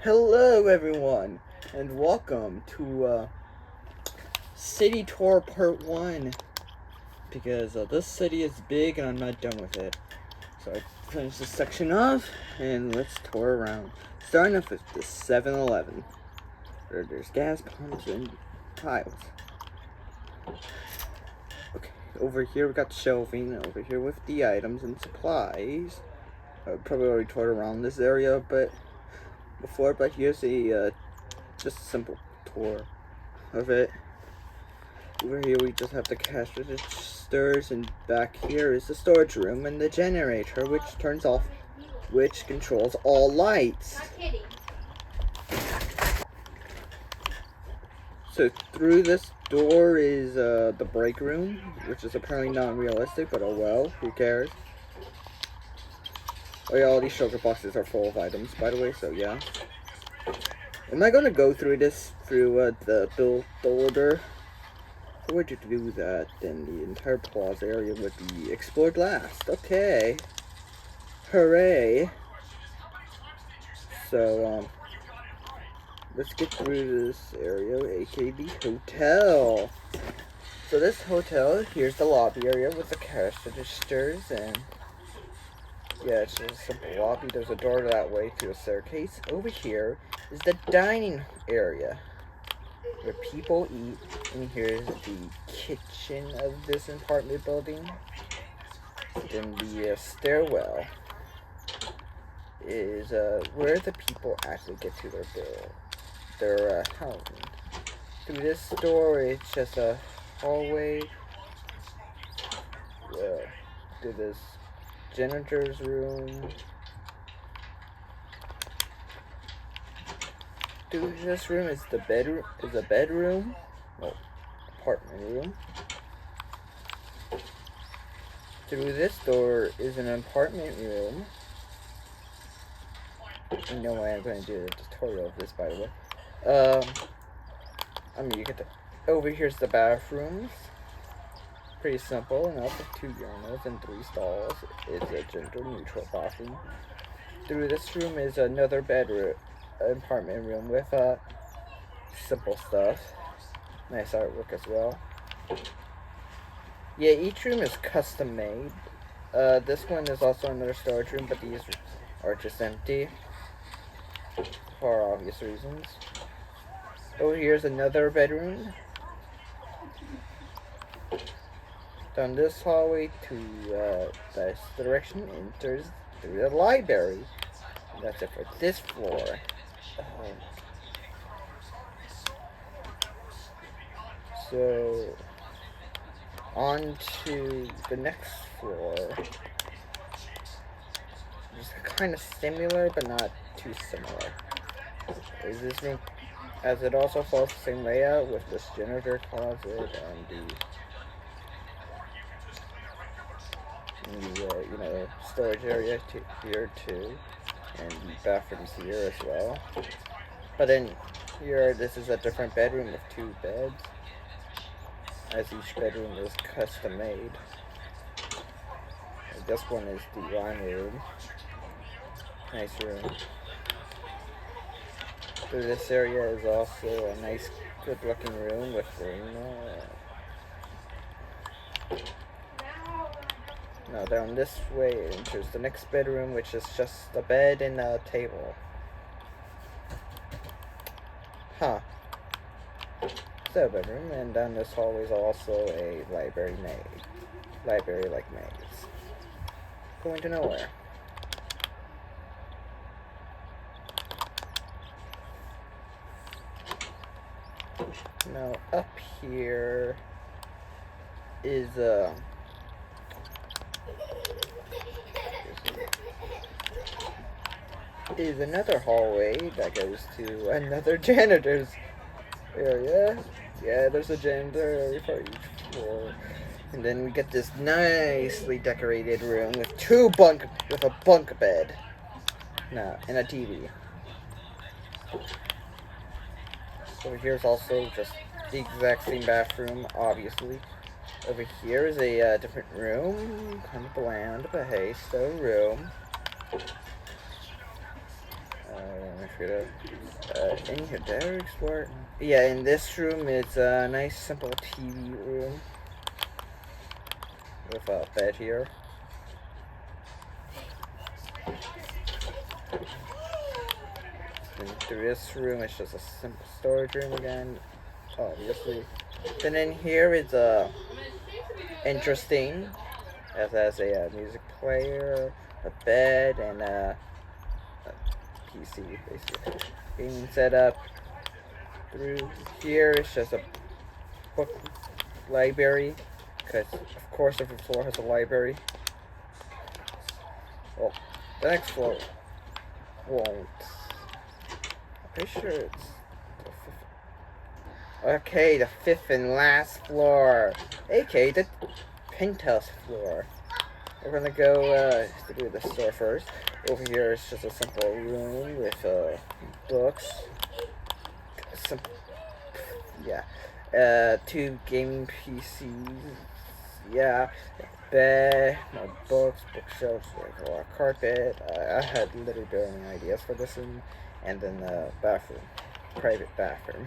Hello everyone, and welcome to City Tour Part 1, because this city is big and I'm not done with it. So I finished this section off, and let's tour around. Starting off with the 7-Eleven, where there's gas pumps and tiles. Okay, over here we got the shelving, over here with the items and supplies. I probably already toured around this area but here's a just a simple tour of it. Over here we just have the cash registers, and back here is the storage room and the generator, which turns off, which controls all lights. Not kidding. So through this door is the break room, which is apparently not realistic, but oh well, who cares? Oh yeah, all these sugar boxes are full of items, by the way, so yeah. Am I gonna go through this through the build order? If I were to do that, then the entire plaza area would be explored last. Okay. Hooray. So, let's get through this area, aka the hotel. So this hotel, here's the lobby area with the cash registers, and yeah, it's just a simple lobby. There's a door that way to a staircase. Over here is the dining area, where people eat, and here's the kitchen of this apartment building. Then the stairwell is where the people actually get to their housing. Through this door, it's just a hallway to this janitor's room. Through this room is the bedroom. Apartment room. Through this door is an apartment room. You know why I'm going to do a tutorial of this, by the way. You get the. Over here's the bathrooms. Pretty simple enough, with 2 urinals and 3 stalls. It's a gender-neutral bathroom. Through this room is another apartment room with simple stuff. Nice artwork as well. Yeah, each room is custom made. This one is also another storage room, but these are just empty for obvious reasons. Over here's another bedroom. Down this hallway to this direction enters through the library. And that's it for this floor. So on to the next floor. It's kind of similar, but not too similar. Is this room, as it also follows the same layout with this janitor closet and the storage area here too, and the bathrooms here as well. But then here, this is a different bedroom with 2 beds, as each bedroom is custom made. This one is the wine room. Nice room. So this area is also a nice, good-looking room with Now down this way enters the next bedroom, which is just a bed and a table. So bedroom, and down this hallway is also a library-like maze. Going to nowhere. Now up here is another hallway that goes to another janitor's area. Yeah, there's a janitor area for each floor. And then we get this nicely decorated room with a bunk bed. No, and a TV. Over here is also just the exact same bathroom, obviously. Over here is a different room, kind of bland, but hey, still a room. forget in here, did I explore? Yeah, in this room it's a nice simple TV room with a bed here. And through this room, it's just a simple storage room again, obviously. Then in here is interesting. It has a music player, a bed, and a PC, basically. Gaming setup. Through here, it's just a book library, because of course every floor has a library. Well, the next floor won't. I'm pretty sure it's the fifth. Okay, the fifth and last floor, aka the penthouse floor. We're gonna go through the store first. Over here is just a simple room with books. Two gaming PCs. Yeah, bed, my books, bookshelves, like a lot of carpet. I had literally barely any ideas for this room, and then the bathroom, private bathroom.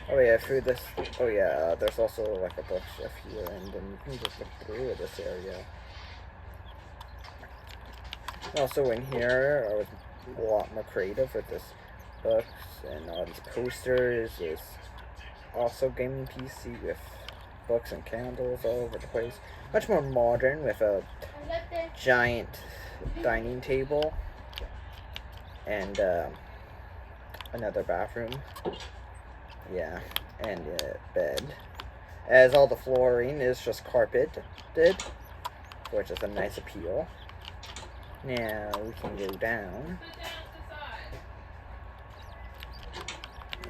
Oh yeah, through this. Oh yeah, there's also like a bookshelf here, and then you can just look through this area. Also in here, I was a lot more creative with this books and all these posters. Is also gaming PC with books and candles all over the place. Much more modern with a giant dining table and another bathroom. Yeah, and a bed. As all the flooring is just carpeted, which is a nice appeal. Now we can go down.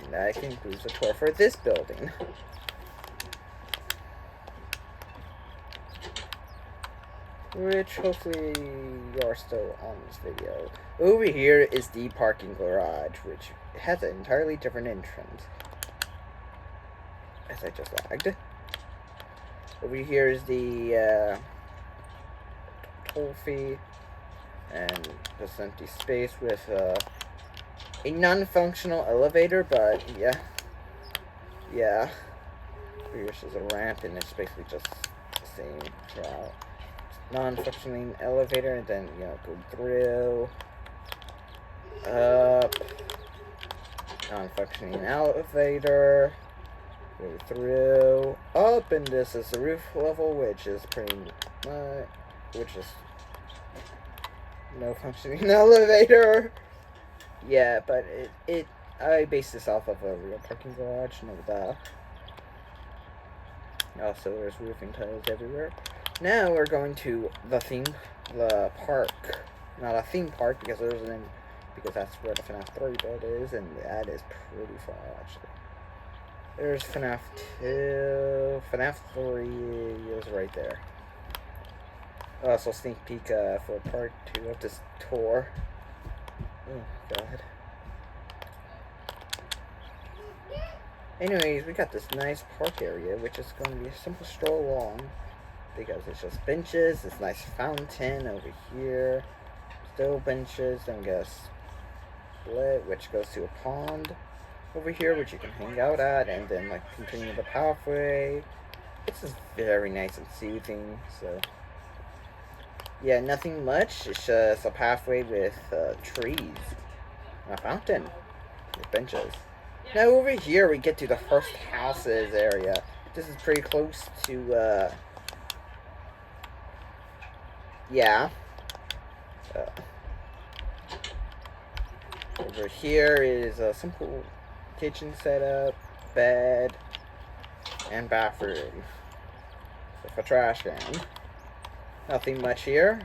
And that concludes the tour for this building. Which hopefully you are still on this video. Over here is the parking garage, which has an entirely different entrance. As I just lagged. Over here is the toll fee. And this empty space with a non-functional elevator, but yeah. Here's just a ramp, and it's basically just the same throughout. Non-functioning elevator, and then go through, up, non-functioning elevator, go through, up, and this is the roof level, which is no functioning elevator. Yeah, but I based this off of a real parking garage, no duh. Also, there's roofing tiles everywhere. Now we're going to the park. Not a theme park because because that's where the FNAF 3 build is, and that is pretty far actually. There's FNAF 2, FNAF 3 is right there. Also, sneak peek for part 2 of this tour. Oh god. Anyways, we got this nice park area, which is going to be a simple stroll along. Because it's just benches, this nice fountain over here. Still benches, then we got a split, which goes to a pond over here, which you can hang out at, and then like continue the pathway. This is very nice and soothing, so yeah, nothing much. It's just a pathway with trees, and a fountain with benches. Now over here we get to the first houses area. This is pretty close to yeah. Over here is a simple kitchen setup, bed, and bathroom with a trash can. Nothing much here.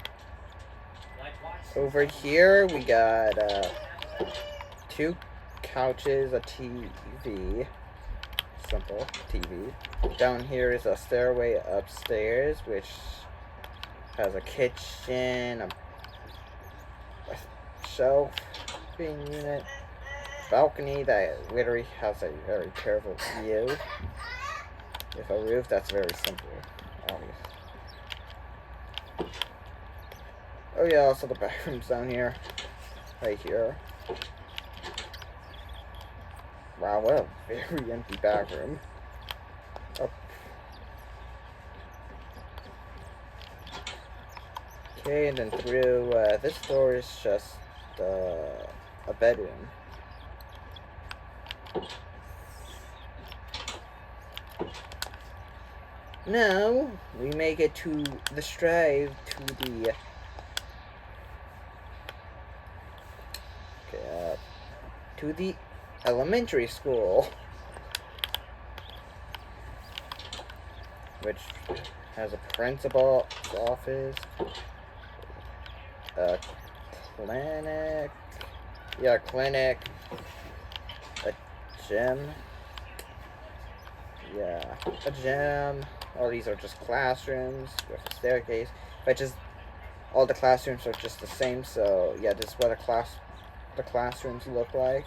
Over here we got 2 couches, a TV, simple TV. Down here is a stairway upstairs, which has a kitchen, a shelving unit, balcony that literally has a very terrible view. With a roof that's very simple, obviously. Oh yeah, also the bathrooms down here, right here. Wow, what a very empty bathroom. Oh. Okay, and then through, this door is just, a bedroom. Now, we make it to the strive to the, okay, to the elementary school, which has a principal's office, a clinic, yeah, clinic, a gym, yeah, a gym. All these are just classrooms with a staircase. All the classrooms are just the same, so yeah, this is what the classrooms look like.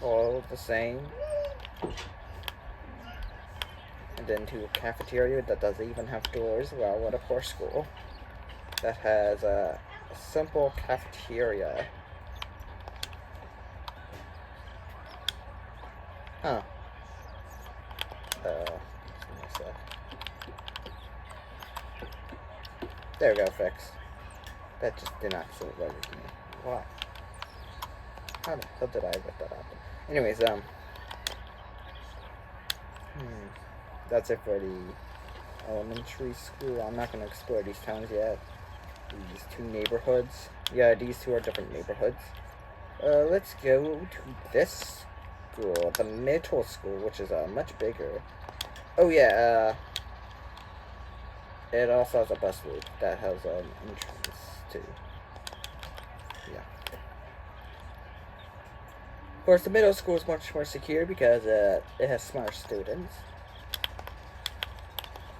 All the same. And then to a cafeteria that doesn't even have doors. Well, what a poor school. That has a simple cafeteria. Huh. Give me a sec. There we go, fixed. That just did not sit right with me. Why? How the hell did I let that happen? Anyways, that's it for the elementary school. I'm not going to explore these towns yet. These two neighborhoods. Yeah, these two are different neighborhoods. Let's go to this school, the middle school, which is much bigger. Oh yeah, it also has a bus loop that has an entrance too. Yeah. Of course, the middle school is much more secure because it has smarter students.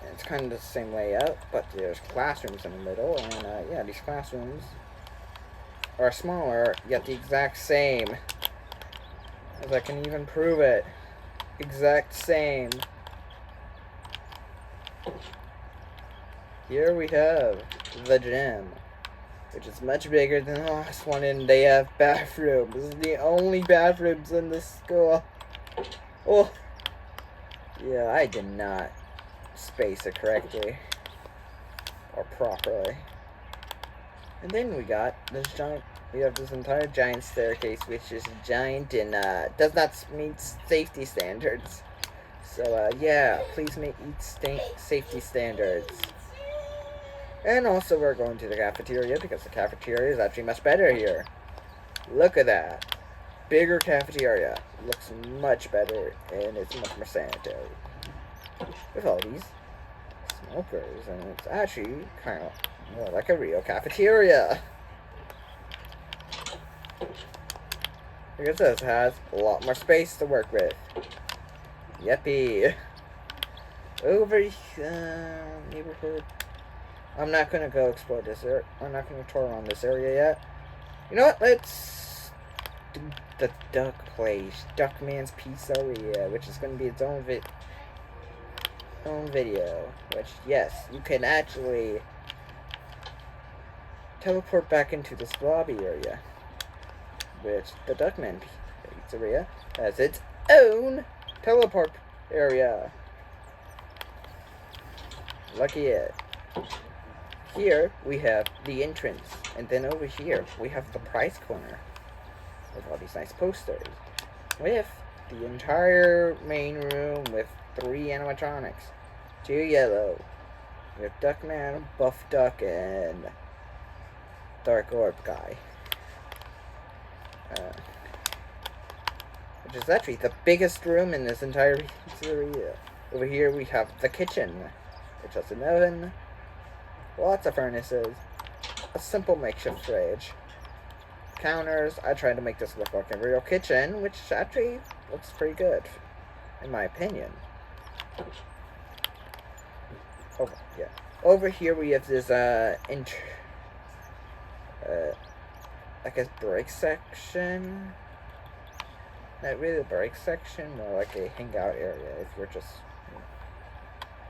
And it's kind of the same layout, but there's classrooms in the middle, and yeah, these classrooms are smaller, yet the exact same. As I can even prove it. Exact same. Here we have the gym, which is much bigger than the last one, and they have bathrooms. This is the only bathrooms in this school. Oh, yeah, I did not space it correctly or properly. And then we got this giant. We have this entire giant staircase, which is giant and does not meet safety standards. So yeah, please meet safety standards. And also we're going to the cafeteria because the cafeteria is actually much better here. Look at that. Bigger cafeteria. Looks much better and it's much more sanitary. With all these smokers, and it's actually kind of more like a real cafeteria. Because this has a lot more space to work with. Yippee. Over neighborhood. I'm not gonna go explore this area. I'm not gonna tour around this area yet. You know what? Let's do the duck place, Duckman's Pizzeria, which is gonna be its own video. Which, yes, you can actually teleport back into this lobby area. Which the Duckman Pizzeria has its own teleport area. Lucky it. Here we have the entrance, and then over here we have the prize corner with all these nice posters, with the entire main room with 3 animatronics, 2 yellow, with Duckman, Buff Duck, and Dark Orb guy. Which is actually the biggest room in this entire pizzeria. Over here we have the kitchen, which has an oven, lots of furnaces, a simple makeshift fridge, counters. I tried to make this look like a real kitchen, which actually looks pretty good, in my opinion. Oh, yeah. Over here we have this, I guess break section. Not really a break section, more like a hangout area if you're just...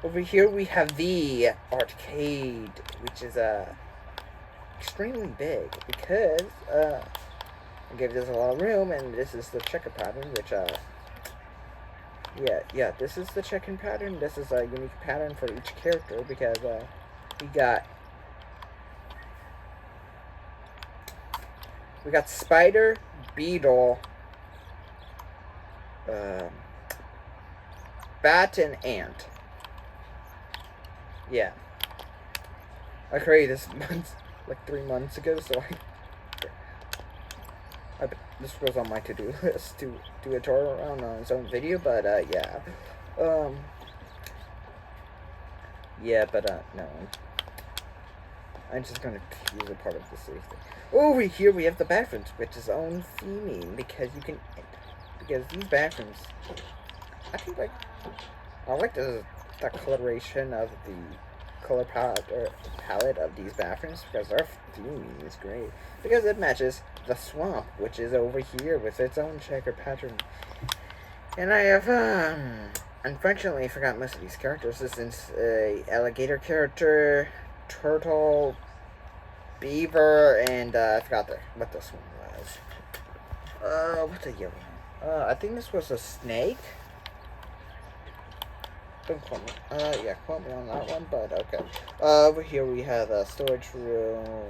Over here we have the arcade, which is extremely big because I gave this a lot of room, and this is the checker pattern, which yeah, this is the check-in pattern. This is a unique pattern for each character because we got spider, beetle, bat, and ant. Yeah, I created this like 3 months ago, so this was on my to-do list to do a tour on its own video, but yeah. No. I'm just gonna use a part of the city thing. Over here we have the bathrooms, which is own theming, because these bathrooms, I think I like the coloration of the color palette of these bathrooms, because their theming is great, because it matches the swamp, which is over here with its own checker pattern. And I have unfortunately forgot most of these characters. This is a alligator character, turtle, beaver, and I forgot what this one was. What's a yellow one? I think this was a snake. Don't quote me. Yeah, quote me on that one, but okay. Over here we have a storage room,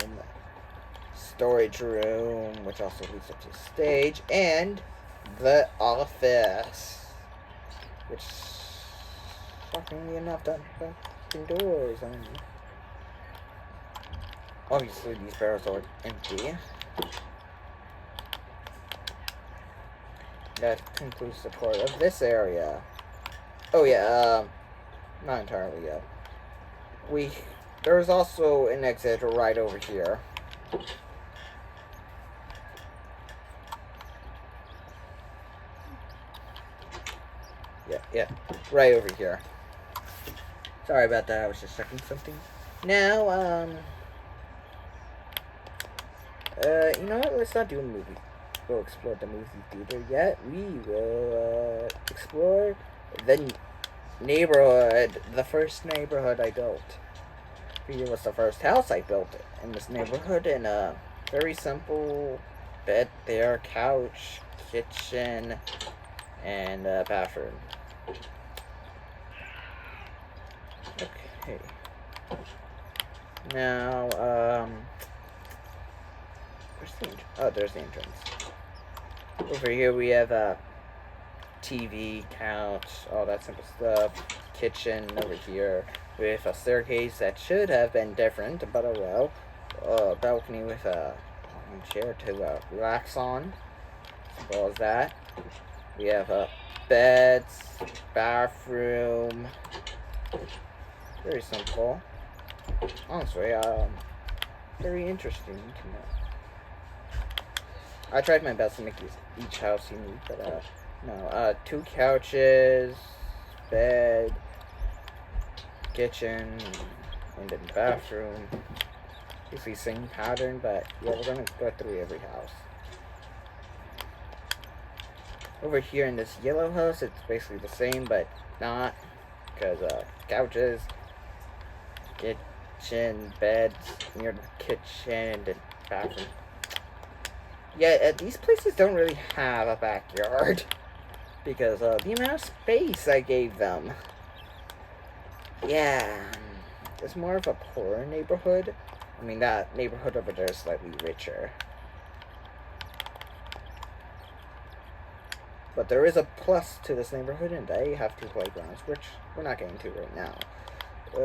which also leads up to the stage, and the office, which, shockingly enough, doesn't have doors. Obviously, these barrels are empty. That concludes the tour of this area. Oh yeah, not entirely yet. There's also an exit right over here. Yeah, right over here. Sorry about that, I was just checking something. Now, you know what, let's not do a movie. We'll explore the movie theater yet. We will, explore the neighborhood, the first neighborhood I built. Here was the first house I built in this neighborhood, and a very simple bed there, couch, kitchen, and bathroom. Okay. Now, where's the entrance? Oh, there's the entrance. Over here we have a TV, couch, all that simple stuff. Kitchen over here with a staircase that should have been different, but oh well. Balcony with a chair to relax on. As well as that, we have beds, bathroom. Very simple. Honestly, very interesting to know. I tried my best to make each house unique, but no. 2 couches, bed, kitchen, and then bathroom. Basically same pattern, but yeah, we're gonna go through every house. Over here in this yellow house, it's basically the same, but not, because couches, kitchen, beds near the kitchen, and bathroom. Yeah, these places don't really have a backyard because of the amount of space I gave them. Yeah, it's more of a poorer neighborhood. I mean, that neighborhood over there is slightly richer. But there is a plus to this neighborhood, and they have 2 playgrounds, which we're not getting to right now.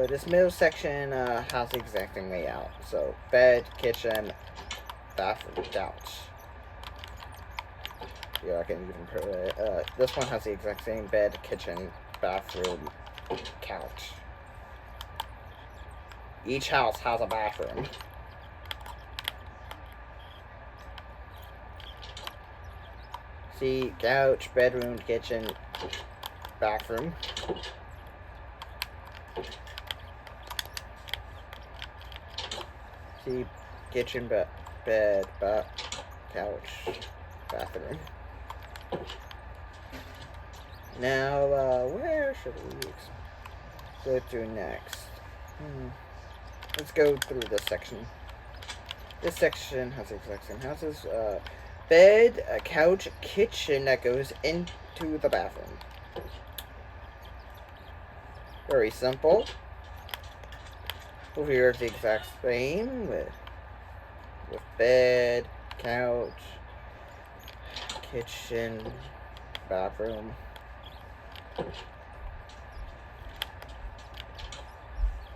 This middle section has the exact same layout. So, bed, kitchen, bathroom, couch. Yeah, I can even put it. This one has the exact same bed, kitchen, bathroom, couch. Each house has a bathroom. See, couch, bedroom, kitchen, bathroom. See, kitchen, bed, couch, bathroom. Now, where should we go through next? Let's go through this section. This section has the exact same houses. bed, a couch, kitchen that goes into the bathroom. Very simple. Over here is the exact same with bed, couch, kitchen, bathroom.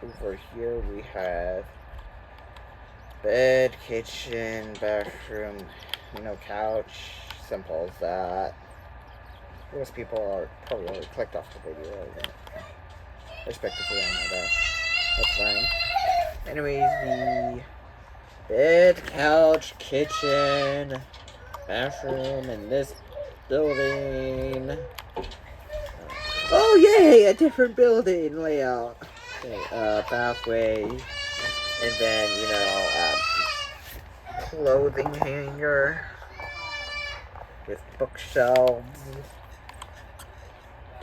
Over here we have bed, kitchen, bathroom, couch. Simple as that. Most people are probably already clicked off the video. Respectively, I know that. That's fine. Anyways, the bed, couch, kitchen, bathroom in this building. Oh yay! A different building layout. Okay, pathway, and then clothing hanger with bookshelves,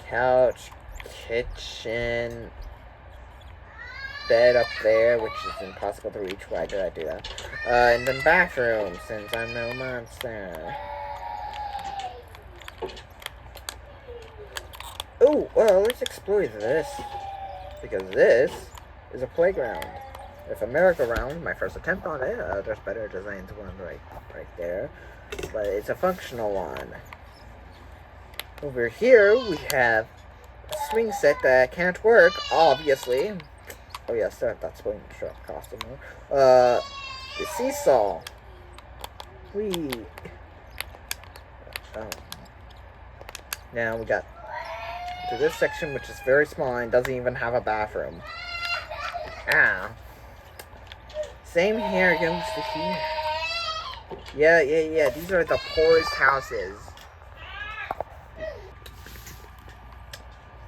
couch, kitchen, bed up there, which is impossible to reach. Why did I do that? And then bathroom, since I'm no monster. Oh, well, let's explore this. Because this is a playground. With a merry-go-round, my first attempt on it. There's better designs one right there. But it's a functional one. Over here, we have a swing set that can't work, obviously. Oh yes, that's swing truck costume. The seesaw. Whee. Oh. Now we got to this section, which is very small and doesn't even have a bathroom. Ah. Same here goes to here. Yeah. These are the poorest houses.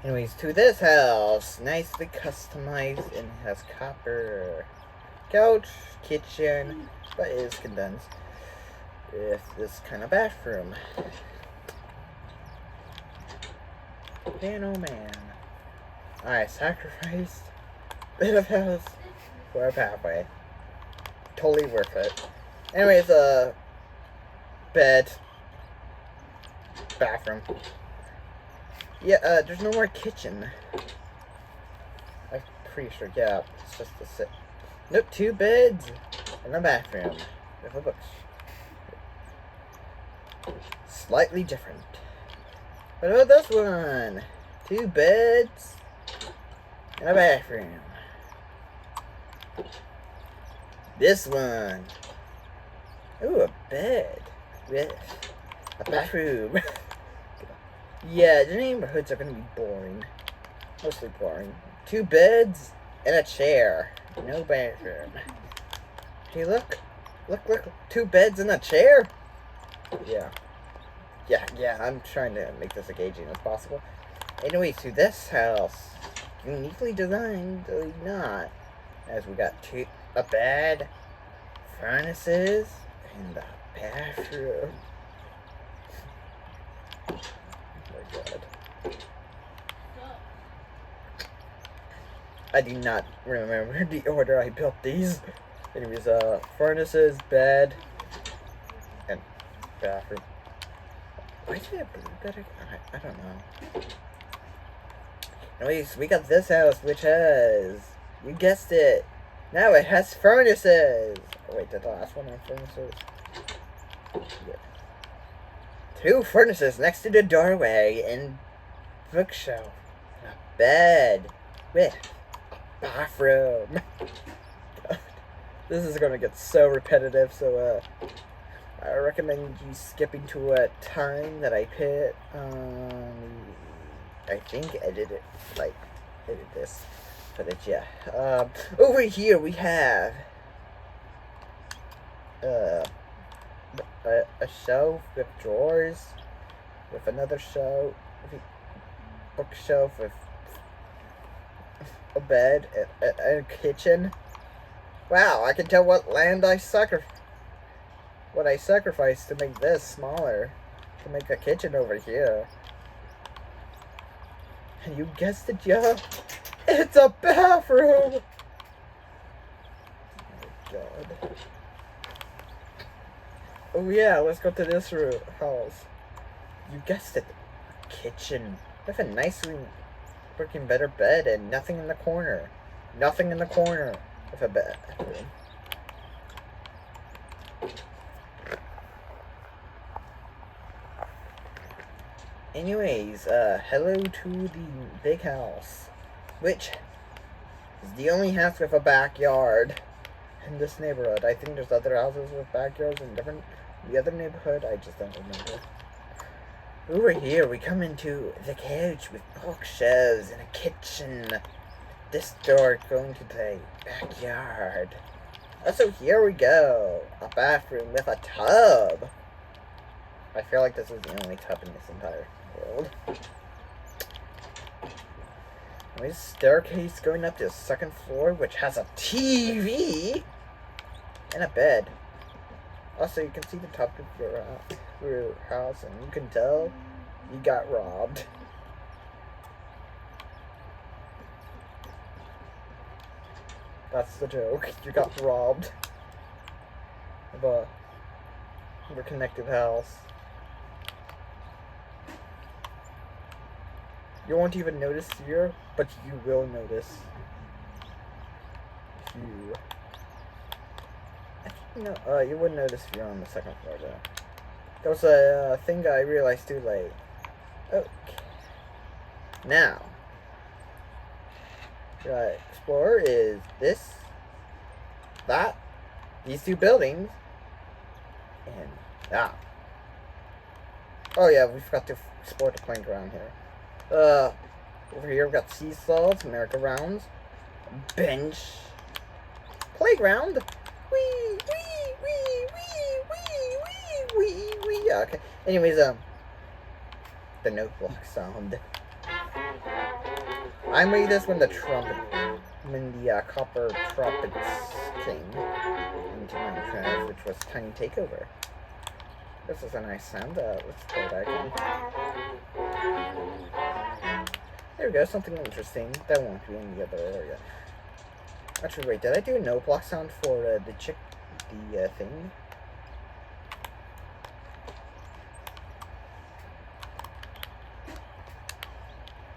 Anyways, to this house, nicely customized and has copper couch, kitchen, but it is condensed with this kind of bathroom. Man, oh man. I sacrificed a bit of house for a pathway. Totally worth it. Anyways, bed, bathroom. Yeah, there's no more kitchen. I'm pretty sure, yeah, it's just a sit. Nope, 2 beds and a bathroom with a books. Slightly different. What about this one? 2 beds and a bathroom. This one. Ooh, a bed with a bathroom. Yeah, the neighborhoods are gonna be boring. Mostly boring. 2 beds and a chair. No bathroom. Hey, look. Look. 2 beds and a chair? Yeah. I'm trying to make this engaging as possible. Anyway, to this house. Uniquely designed, though not. As we got a bed, furnaces, and a bathroom. Oh my god. I do not remember the order I built these. Anyways, furnaces, bed, and bathroom. Why did I believe that? I don't know. Anyways, we got this house, which has, you guessed it, now it has furnaces. Oh, wait, did the last one have furnaces? Yeah. 2 furnaces next to the doorway, and bookshelf, and a bed with a bathroom. This is gonna get so repetitive, so I recommend you skipping to a time that I put I think edit this footage, yeah. Over here we have a shelf with drawers, with another shelf, bookshelf with a bed, a kitchen. Wow, I can tell what I sacrificed to make this smaller, to make a kitchen over here. And you guessed it, yeah, it's a bathroom. Oh my god. Oh yeah, let's go to this house. You guessed it. Kitchen. With a nicely working better bed and nothing in the corner. Nothing in the corner with a bed. Anyways, hello to the big house, which is the only house with a backyard in this neighborhood. I think there's other houses with backyards in the other neighborhood. I just don't remember. Over here, we come into the couch with bookshelves and a kitchen. This door going to the backyard. Also, here we go. A bathroom with a tub. I feel like this is the only tub in this entire world. There's a staircase going up to the second floor, which has a TV and a bed. Also, you can see the top of your house, and you can tell you got robbed. That's the joke. You got robbed of a connected house. You won't even notice here, but you will notice. You wouldn't notice if you're on the second floor, though. There was a thing I realized too late. Okay. Now, Explorer is this, that, these two buildings, and that. Oh yeah, we forgot to explore the playground here. Over here we've got seesaws, merry-go-rounds, bench, playground. Wee, wee, wee, wee, wee, wee, wee, wee. Okay. Anyways, the notebook sound. I made this when the copper trumpets came into Minecraft, which was Tiny Takeover. This is a nice sound. Let's play that again. There we go, something interesting. That won't be in the other area. Actually, wait, did I do a no block sound for the thing?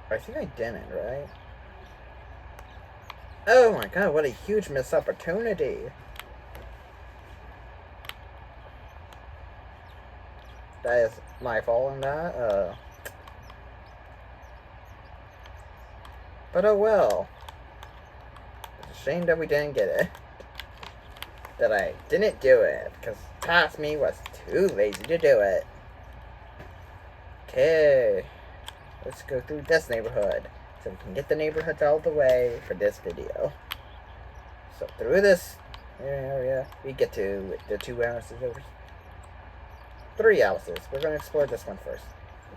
I think I didn't, right? Oh my god, what a huge missed opportunity. That is my fault on that. But oh well. It's a shame that we didn't get it. That I didn't do it, because past me was too lazy to do it. Okay. Let's go through this neighborhood, so we can get the neighborhoods out of the way for this video. So through this area, we get to the 2 houses over here. 3 houses. We're going to explore this one first,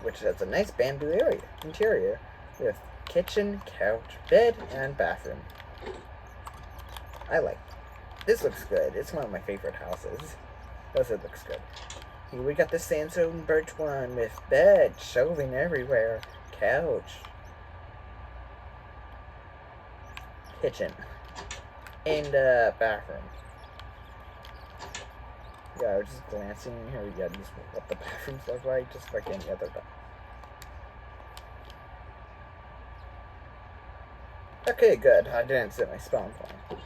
which has a nice bamboo interior with kitchen, couch, bed, and bathroom. I like it. This looks good. It's one of my favorite houses. Plus it looks good. Here we got the sandstone birch one with bed, shelving everywhere, couch, kitchen, and bathroom. Yeah, I was just glancing in here. Yeah, these what the bathrooms look like, just like any other. Okay, good. I didn't set my spawn point.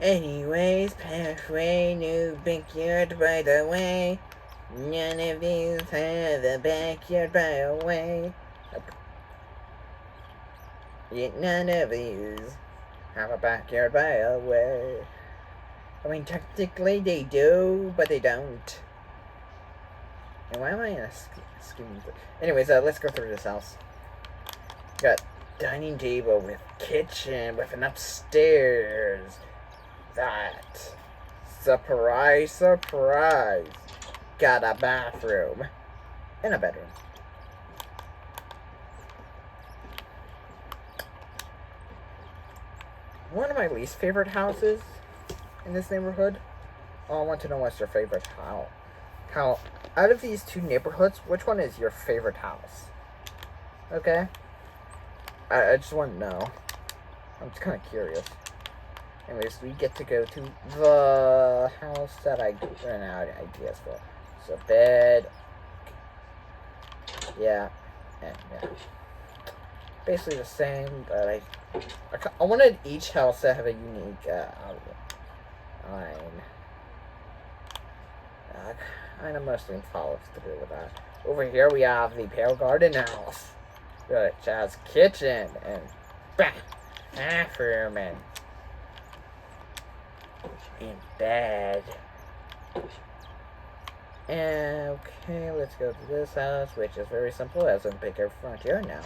Anyways, pathway, new backyard by the way. None of these have a backyard by a way. Yet none of these have a backyard by a way. I mean, technically they do, but they don't. And why am I in a scheming? Anyways, let's go through this house. Got dining table with kitchen with an upstairs. That. Surprise, surprise. Got a bathroom. And a bedroom. One of my least favorite houses in this neighborhood. Oh, I want to know what's your favorite house. How, out of these 2 neighborhoods, which one is your favorite house? Okay? I just want to know. I'm just kind of curious. Anyways, we get to go to the house that I ran out of ideas for. So, bed. Yeah. And, yeah. Basically the same, but I wanted each house to have a unique outline. Kind of mostly follows through with that. Over here we have the Pale Garden House, which has kitchen and bathroom and bed. And okay, let's go to this house, which is very simple. It has a bigger front yard now.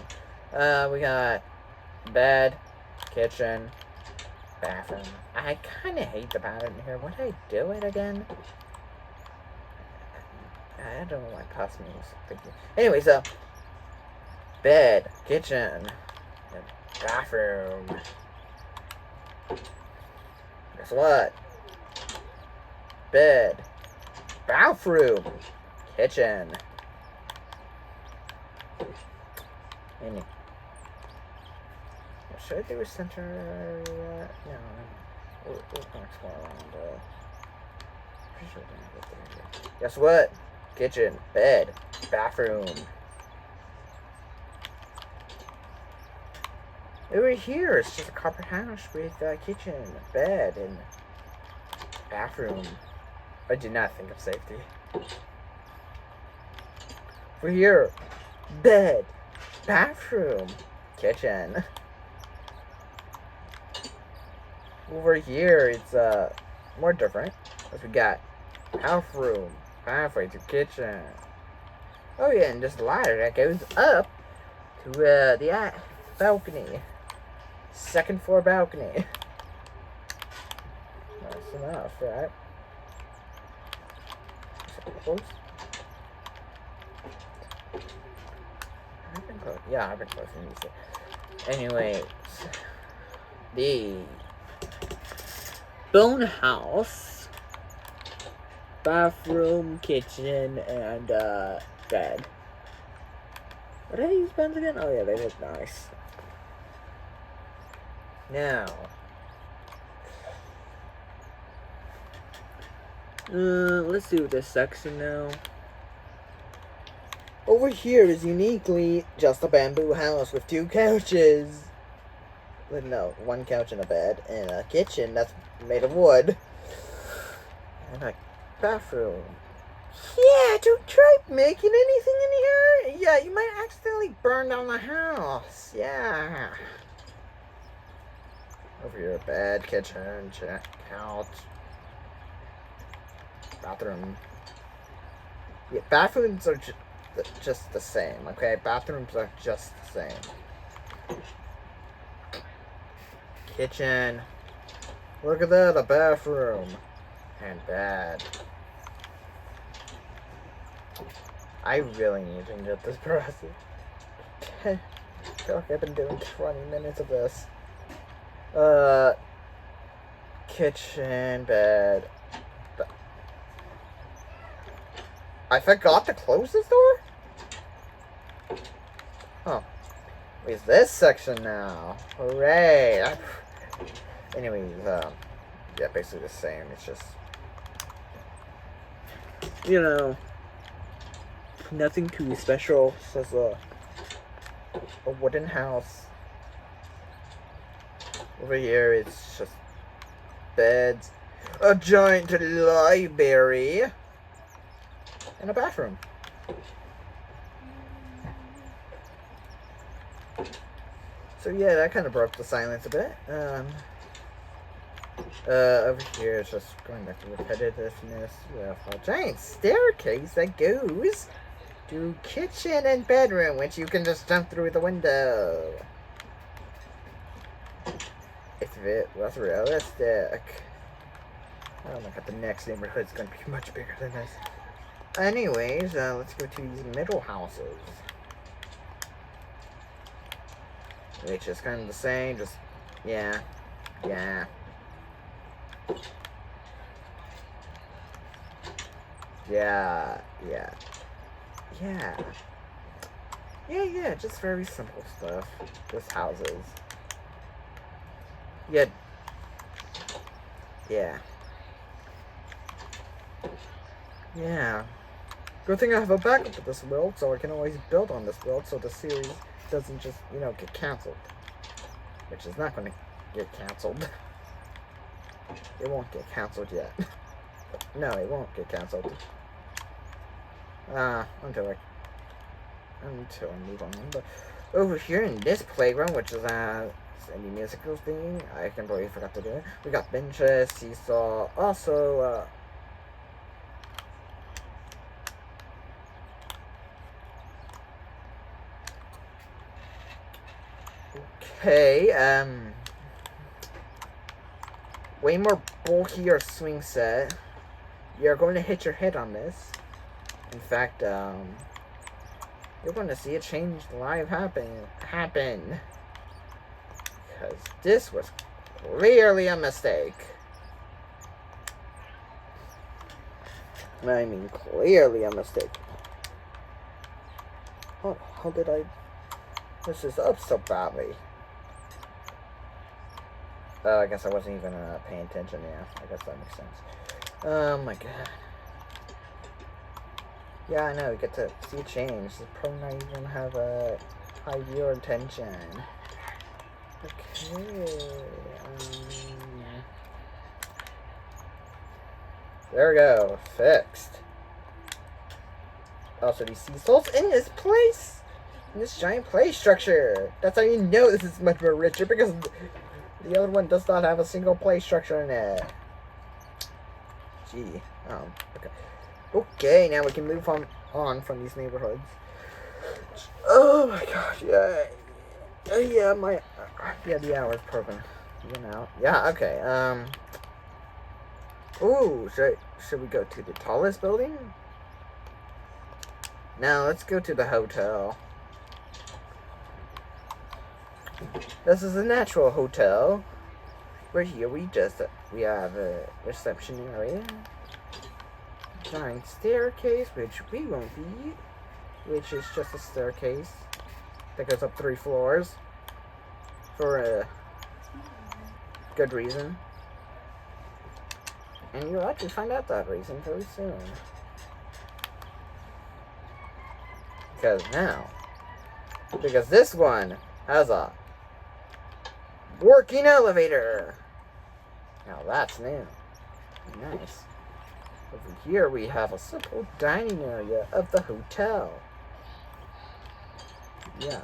We got bed, kitchen, bathroom. I kind of hate the pattern here. Why did I do it again? I don't know why past me was thinking. Anyways, bed, kitchen, and bathroom. Guess what? Bed, bathroom, kitchen. And should I do a center? No, we're gonna explore around. Pretty sure we're gonna get there. Guess what? Kitchen, bed, bathroom. Over here, it's just a carpet house with a kitchen, bed, and bathroom. I did not think of safety. Over here, bed, bathroom, kitchen. Over here, it's more different. As we got bathroom, halfway to kitchen. Oh yeah, and this ladder that goes up to the balcony. Second floor balcony. Nice enough, right? Is it close? I've been close. Yeah, I've been close. Anyways, the bone house, bathroom, kitchen, and bed. What did I use pens again? Oh yeah, they look nice. Now, let's do this section now. Over here is uniquely just a bamboo house with 2 couches. No, 1 couch and a bed, and a kitchen that's made of wood. And a bathroom. Yeah, don't try making anything in here. Yeah, you might accidentally burn down the house. Yeah. Over here, bed, kitchen, couch, bathroom. Yeah, bathrooms are just the same, okay? Bathrooms are just the same. Kitchen. Look at that, a bathroom. And bed. I really need to get this process. I feel like I've been doing 20 minutes of this. Kitchen, bed. I forgot to close this door? Oh. Where's this section now? Hooray! Anyways, yeah, basically the same. It's just, you know, nothing too special. It's just a wooden house. Over here, it's just beds, a giant library, and a bathroom. So yeah, that kind of broke the silence a bit. Over here, it's just going back to repetitiveness. We have a giant staircase that goes to kitchen and bedroom, which you can just jump through the window. If it was realistic. Oh my god, the next neighborhood is going to be much bigger than this. Anyways, let's go to these middle houses. Which is kind of the same, just, yeah. Yeah, just very simple stuff. Just houses. Yeah, Yeah. Yeah. Good thing I have a backup of this world, so I can always build on this world so the series doesn't just, get canceled. Which is not going to get canceled. It won't get canceled yet. No, it won't get canceled. Until I move on. But over here in this playground, which is any musical thing, I completely forgot to do it. We got benches, seesaw, also okay, way more bulkier swing set. You're going to hit your head on this. In fact, you're going to see a change live happen. Because this was clearly a mistake. I mean, clearly a mistake. How did I... This is up so badly. I guess I wasn't even paying attention, yeah. I guess that makes sense. Oh my god. Yeah, I know, you get to see a change. It's probably not even have a high viewer attention. Okay. There we go. Fixed. Also, do you see souls in this place? In this giant play structure. That's how you know this is much more richer, because the other one does not have a single play structure in it. Gee. Okay. Okay, now we can move on from these neighborhoods. Oh my gosh, yeah. The hour's proven. Yeah, okay, ooh, should we go to the tallest building? No, let's go to the hotel. This is a natural hotel. Right here, we have a reception area. Giant staircase, which we won't be. Which is just a staircase that goes up 3 floors. For a good reason. And you'll actually find out that reason very soon. Because this one has a working elevator. Now that's new. Nice. Over here we have a simple dining area of the hotel. Yes.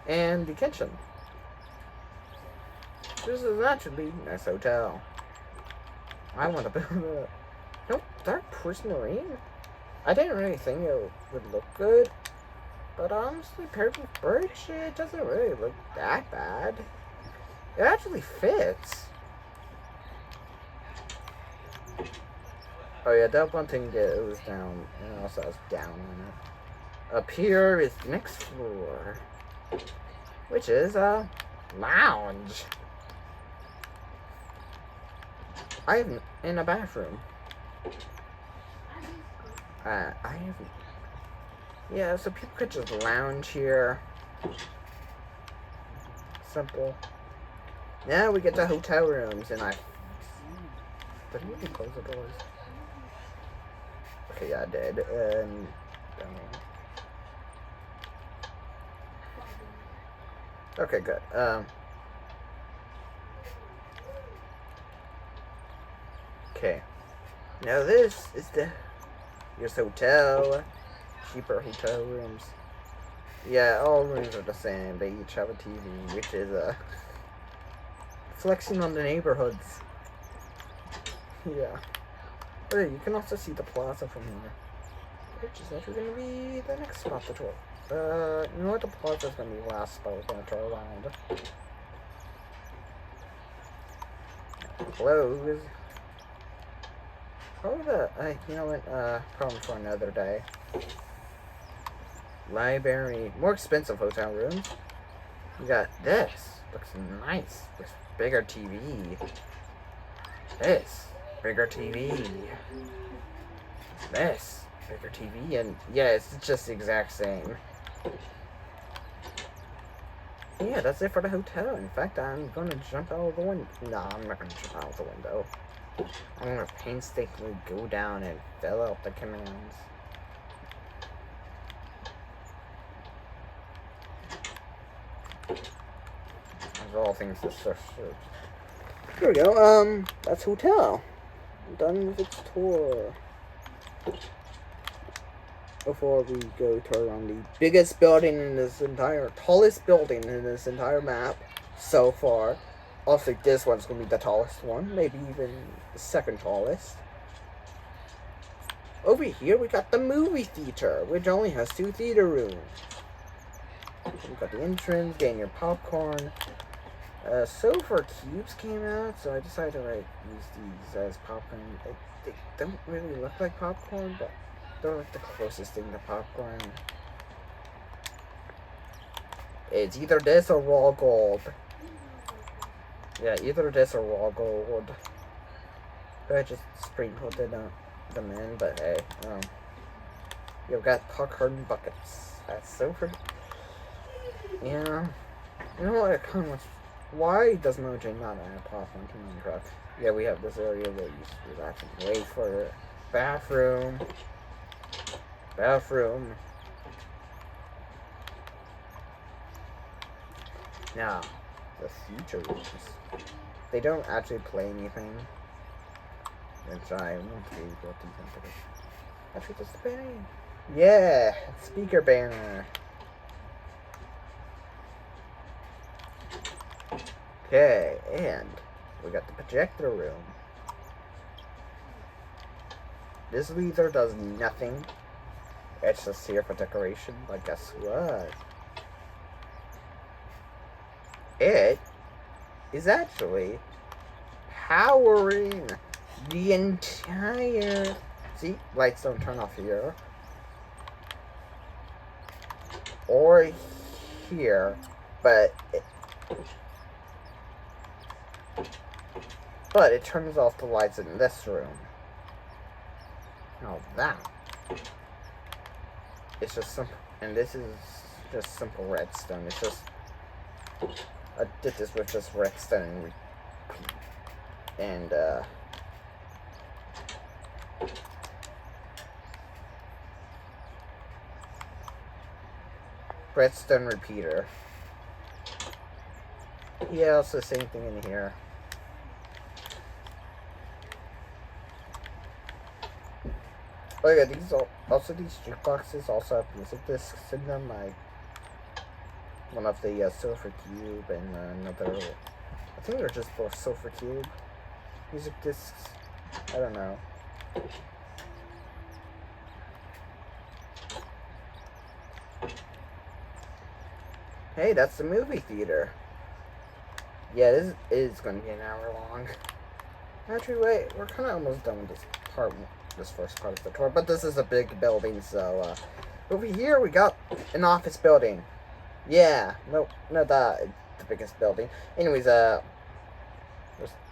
And the kitchen. This is actually a nice hotel. I want to build a... Nope, Dark Prismarine? I didn't really think it would look good. But honestly, paired with birch, it doesn't really look that bad. It actually fits. Oh yeah, that one thing goes down, and also has down on it. Up here is the next floor, which is a lounge. I have in a bathroom. Yeah, so people could just lounge here. Simple. Now we get to hotel rooms, and did you even close the doors? Okay, yeah, I did. Okay, good. Okay. Now this is your hotel. Cheaper hotel rooms. Yeah, all rooms are the same. They each have a TV, which is flexing on the neighborhoods. Yeah. But you can also see the plaza from here, which is actually going to be the next spot to tour. You know what? The plaza is going to be the last spot we're going to tour around. Close. You know what? Problem for another day. Library. More expensive hotel rooms. You got this. Looks nice. This bigger TV. This. Bigger TV. This. Bigger TV. And yeah, it's just the exact same. Yeah, that's it for the hotel. In fact, I'm going to jump out of the window. No, I'm not going to jump out of the window. I'm gonna painstakingly go down and fill out the commands. Those are all things to search. Here we go. That's hotel. Done with its tour. Before we go to around the biggest building in this entire, tallest building in this entire map so far. Also, this one's gonna be the tallest one, maybe even the second tallest. Over here, we got the movie theater, which only has 2 theater rooms. We got the entrance, getting your popcorn. Sofa cubes came out, so I decided to use these as popcorn. They don't really look like popcorn, but they're like the closest thing to popcorn. It's either this or raw gold. Yeah, either this or raw gold. I just sprinkled them in, but hey, you've got popcorn buckets. That's so pretty. Yeah, you know what? I kind of. Why does Mojang not add a platform to Minecraft? Yeah, we have this area where you relax and wait for it. Bathroom. Now, the future rooms. They don't actually play anything. Which I won't be able to do. Actually, just a banner. Yeah! Speaker banner. Okay, and we got the projector room. This leader does nothing. It's just here for decoration, but guess what? It is actually powering the entire... See? Lights don't turn off here. Or here. But it turns off the lights in this room. Now that... It's just simple. And this is just simple redstone. It's just... I did this with just redstone and redstone repeater. Yeah, it's the same thing in here. Oh yeah, these jukeboxes also have music discs in them, like one of the Silver Cube and another. I think they're just both Silver Cube music discs. I don't know. Hey, that's the movie theater. Yeah, this is going to be an hour long. Actually, wait, we're kind of almost done with this first part of the tour, but this is a big building, so over here we got an office building. Yeah, no, not that. It's the biggest building. Anyways,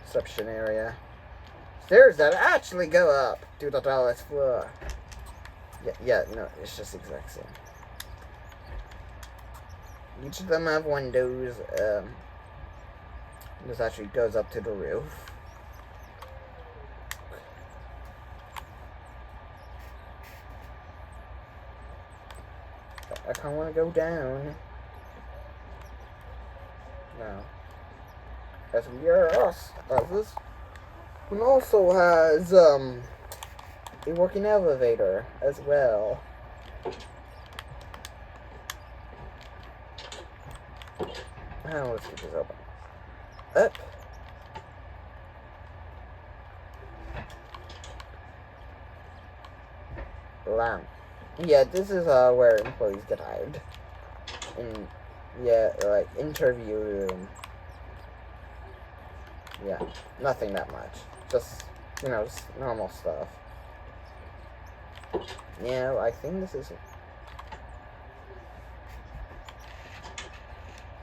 reception area. Stairs that actually go up to the tallest floor. Yeah, no, it's just exact same. Each of them have windows. This actually goes up to the roof. I kind of want to go down. Now, as we are this one also has a working elevator as well. Now let's get this open. Up. Lamp. Yeah, this is where employees get hired. And yeah, like interview room. Yeah, nothing that much. Just, you know, just normal stuff. Yeah, I think this is...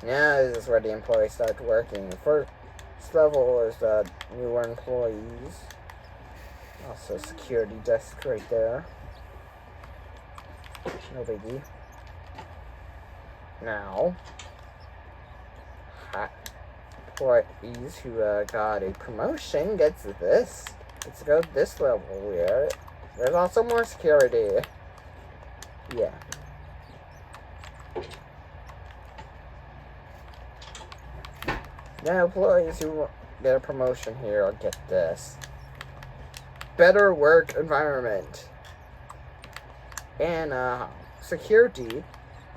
Yeah, this is where the employees start working. First level is the newer employees. Also security desk right there. No biggie. Now, employees who got a promotion gets this. Let's go to this level where there's also more security. Yeah. Now employees who get a promotion here will get this. Better work environment. And security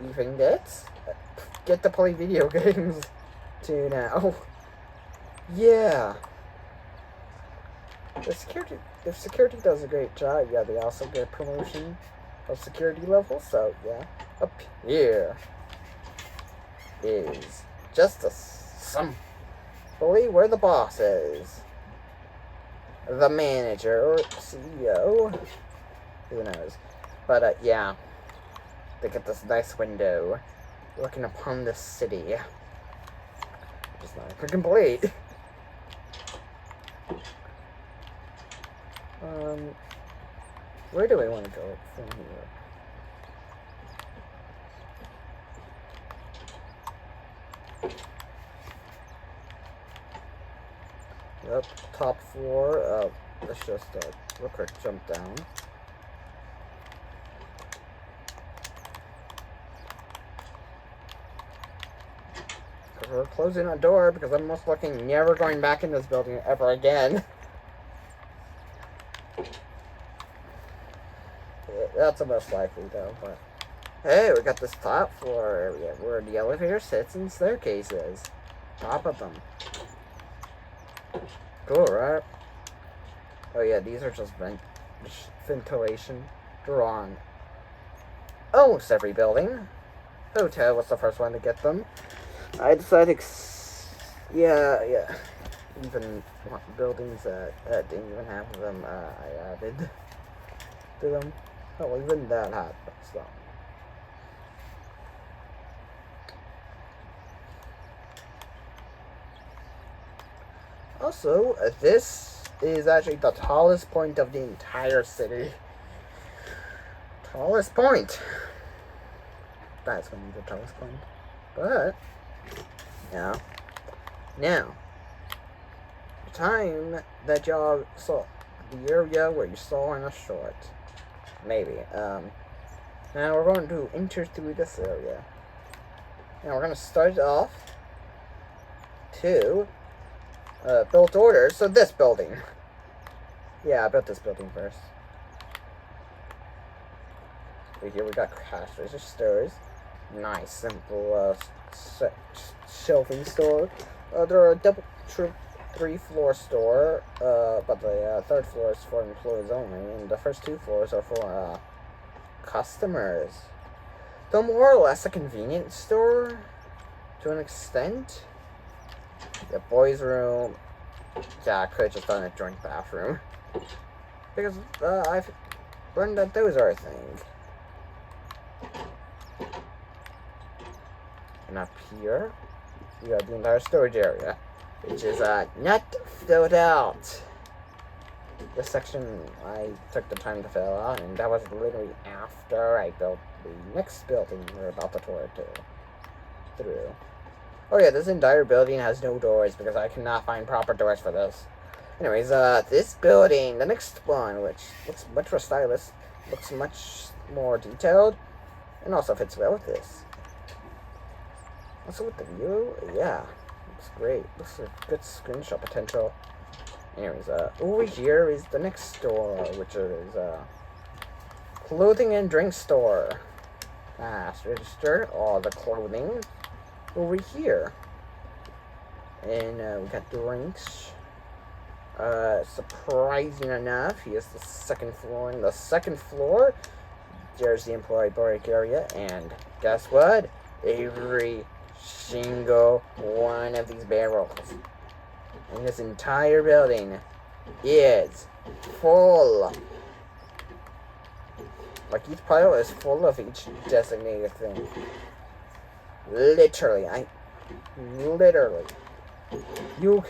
even get to play video games too now. Yeah. If security does a great job, yeah, they also get a promotion of security level. So yeah, up here is just simply where the boss is, the manager or CEO, who knows. But yeah, they get this nice window looking upon the city. Just not complete. Where do we want to go from here? Yep, top floor. Let's just real quick jump down. We're closing our door because I'm most likely never going back in this building ever again. That's the most likely though, but hey, we got this top floor area where the elevator sits and staircases. Top of them. Cool, right? Oh yeah, these are just ventilation drawn. Almost every building. Hotel was the first one to get them. I decided, yeah. Even buildings that didn't even have them, I added to them. Oh, even that had stuff. Also, this is actually the tallest point of the entire city. Tallest point. That's going to be the tallest point. But, yeah. Now, the time that y'all saw, the area where you saw in a short. Maybe. Now we're going to enter through this area. Now we're going to start off to build orders. So this building. Yeah, I built this building first. Right here we got cash registers. Nice, simple shelving store. There are a double, 3-floor store, but the third floor is for employees only, and the first 2 floors are for customers. Though more or less a convenience store, to an extent. The boys' room. Yeah, I could have just done a joint bathroom. Because I've learned that those are a thing. And up here, you got the entire storage area, which is not filled out. This section I took the time to fill out, and that was literally after I built the next building we're about to tour through. Oh yeah, this entire building has no doors because I cannot find proper doors for this. Anyways, this building, the next one, which looks much more stylish, looks much more detailed, and also fits well with this. Also with the view, yeah, looks great. Looks like good screenshot potential. Anyways, over here is the next store, which is clothing and drink store. Cash register all the clothing over here, and we got drinks. Surprising enough, here's the second floor. In the second floor, there's the employee break area, and guess what? Every single one of these barrels in this entire building is full. Like, each pile is full of each designated thing. Literally. You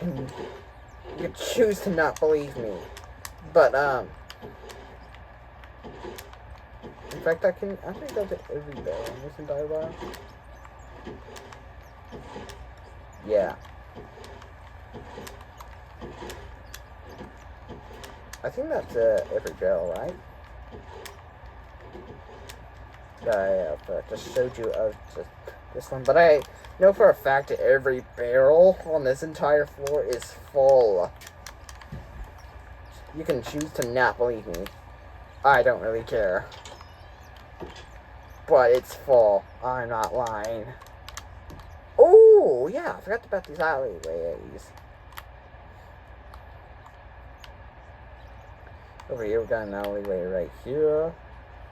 choose to not believe me. But, in fact, I can actually go to every barrel in this entire bar. Yeah. I think that's every barrel, right? That I have just showed you of just this one. But I know for a fact that every barrel on this entire floor is full. You can choose to not believe me. I don't really care. But it's full. I'm not lying. Oh, yeah, I forgot about these alleyways. Over here, we got an alleyway right here.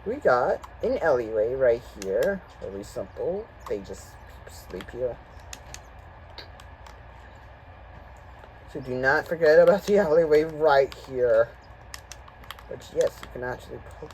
We got an alleyway right here. Very simple. They just sleep here. So do not forget about the alleyway right here. Which, yes, you can actually